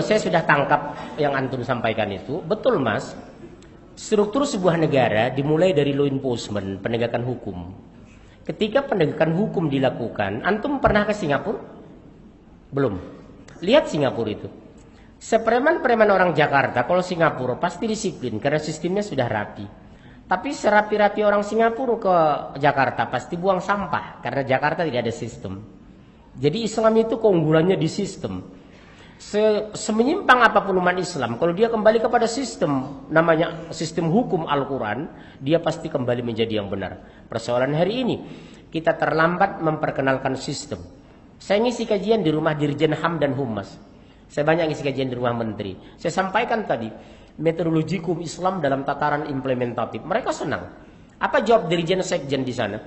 Saya sudah tangkap yang antum sampaikan itu. Betul mas, struktur sebuah negara dimulai dari law enforcement, penegakan hukum. Ketika penegakan hukum dilakukan, antum pernah ke Singapura? Belum. Lihat Singapura itu. Sepreman-preman orang Jakarta, kalau Singapura pasti disiplin karena sistemnya sudah rapi. Tapi serapi-rapi orang Singapura ke Jakarta pasti buang sampah karena Jakarta tidak ada sistem. Jadi Islam itu keunggulannya di sistem. Semenyimpang apapun umat Islam, kalau dia kembali kepada sistem, namanya sistem hukum Al-Quran, dia pasti kembali menjadi yang benar. Persoalan hari ini, kita terlambat memperkenalkan sistem. Saya ngisi kajian di rumah Dirjen HAM dan Humas. Saya banyak ngisi kajian di rumah Menteri. Saya sampaikan tadi, metodologi hukum Islam dalam tataran implementatif. Mereka senang. Apa jawab Dirjen Sekjen di sana?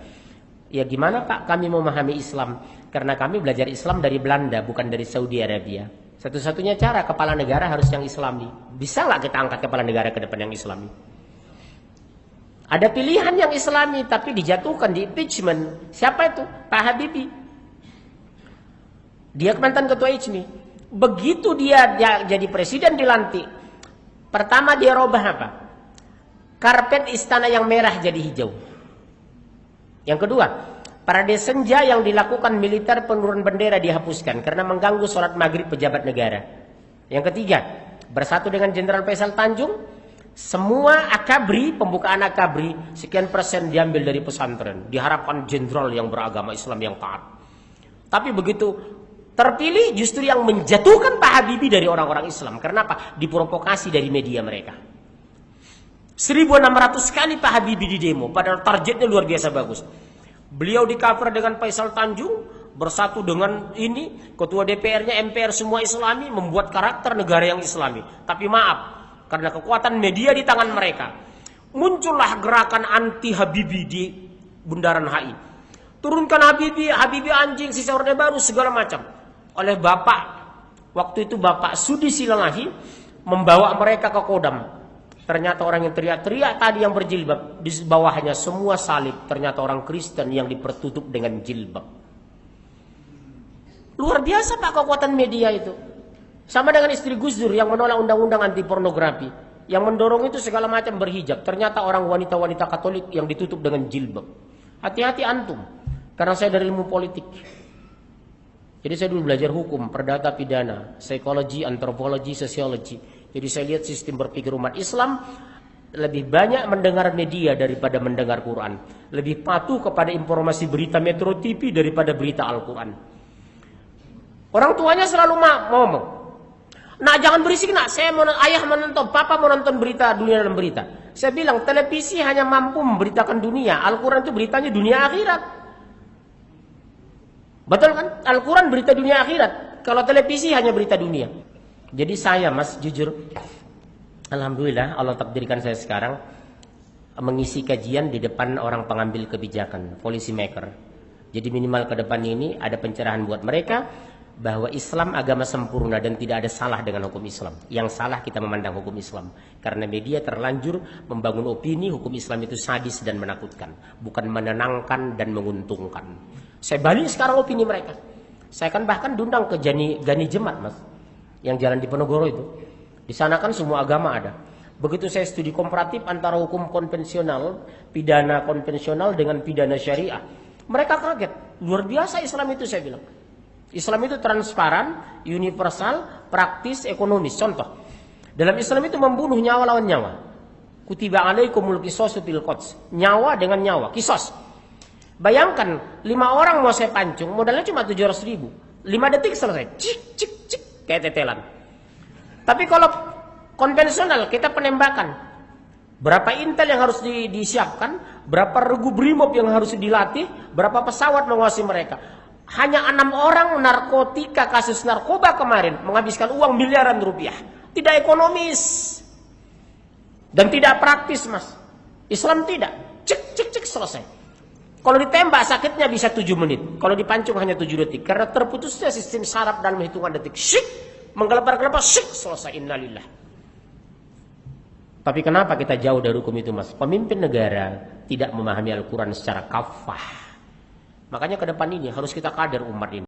Ya gimana Pak, kami memahami Islam. Karena kami belajar Islam dari Belanda, bukan dari Saudi Arabia. Satu-satunya cara kepala negara harus yang Islami. Bisa nggak kita angkat kepala negara ke depan yang Islami? Ada pilihan yang Islami tapi dijatuhkan di impeachment. Siapa itu? Pak Habibie. Dia mantan ketua ICMI. Begitu dia jadi presiden dilantik, pertama dia robah apa? Karpet istana yang merah jadi hijau. Yang kedua, parade senja yang dilakukan militer penurunan bendera dihapuskan karena mengganggu sholat maghrib pejabat negara. Yang ketiga, bersatu dengan Jenderal Faisal Tanjung, semua akabri, pembukaan akabri, sekian persen diambil dari pesantren. Diharapkan jenderal yang beragama Islam yang taat. Tapi begitu terpilih justru yang menjatuhkan Pak Habibie dari orang-orang Islam. Karena apa? Diprovokasi dari media mereka. 1.600 kali Pak Habibie di demo, padahal targetnya luar biasa bagus. Beliau di cover dengan Faisal Tanjung, bersatu dengan ini, ketua DPR-nya, MPR semua Islami, membuat karakter negara yang Islami. Tapi maaf, karena kekuatan media di tangan mereka, muncullah gerakan anti Habibie di Bundaran HI. Turunkan Habibie, Habibie anjing, sisa Orde Baru, segala macam. Oleh Bapak, waktu itu Bapak Sudi Silalahi, membawa mereka ke Kodam. Ternyata orang yang teriak-teriak tadi yang berjilbab, di bawahnya semua salib. Ternyata orang Kristen yang dipertutup dengan jilbab. Luar biasa Pak kekuatan media itu. Sama dengan istri Gus Dur yang menolak undang-undang anti pornografi. Yang mendorong itu segala macam berhijab. Ternyata orang wanita-wanita Katolik yang ditutup dengan jilbab. Hati-hati antum. Karena saya dari ilmu politik. Jadi saya dulu belajar hukum, perdata pidana, psikologi, antropologi, sosiologi. Jadi saya lihat sistem berpikir umat Islam lebih banyak mendengar media daripada mendengar Quran. Lebih patuh kepada informasi berita Metro TV daripada berita Al-Quran. Orang tuanya selalu ngomong, nak jangan berisik nak, ayah menonton, papa mau nonton berita dunia dalam berita. Saya bilang televisi hanya mampu memberitakan dunia, Al-Quran itu beritanya dunia akhirat. Betul kan? Al-Quran berita dunia akhirat. Kalau televisi hanya berita dunia. Jadi saya mas jujur, alhamdulillah Allah takdirkan saya sekarang mengisi kajian di depan orang pengambil kebijakan, policy maker. Jadi minimal ke depan ini ada pencerahan buat mereka bahwa Islam agama sempurna dan tidak ada salah dengan hukum Islam. Yang salah kita memandang hukum Islam. Karena media terlanjur membangun opini hukum Islam itu sadis dan menakutkan. Bukan menenangkan dan menguntungkan. Saya balik sekarang opini mereka. Saya kan bahkan diundang ke Gani Jemat mas. Yang jalan di Penogoro itu. Di sana kan semua agama ada. Begitu saya studi komparatif antara hukum konvensional, pidana konvensional dengan pidana syariah. Mereka kaget. Luar biasa Islam itu saya bilang. Islam itu transparan, universal, praktis, ekonomis. Contoh. Dalam Islam itu membunuh nyawa lawan nyawa. Kutiba alaikumul qisasu fil qats. Nyawa dengan nyawa. Qisas. Bayangkan 5 orang mau saya pancung, modalnya cuma 700.000. 5 detik selesai. Cik, cik, cik. Kayak tetelan. Tapi kalau konvensional, kita penembakan. Berapa intel yang harus disiapkan, berapa regu brimob yang harus dilatih, berapa pesawat menguasai mereka. Hanya 6 orang narkotika, kasus narkoba kemarin, menghabiskan uang miliaran rupiah. Tidak ekonomis. Dan tidak praktis mas. Islam tidak. Cik, cik, cik, selesai. Kalau ditembak sakitnya bisa 7 menit. Kalau dipancung hanya 7 detik. Karena terputusnya sistem saraf dalam hitungan detik. Syik. Menggelepar-gelepar. Syik. Selesai. Innalillah. Tapi kenapa kita jauh dari hukum itu mas? Pemimpin negara tidak memahami Al-Quran secara kafah. Makanya ke depan ini harus kita kader umat ini.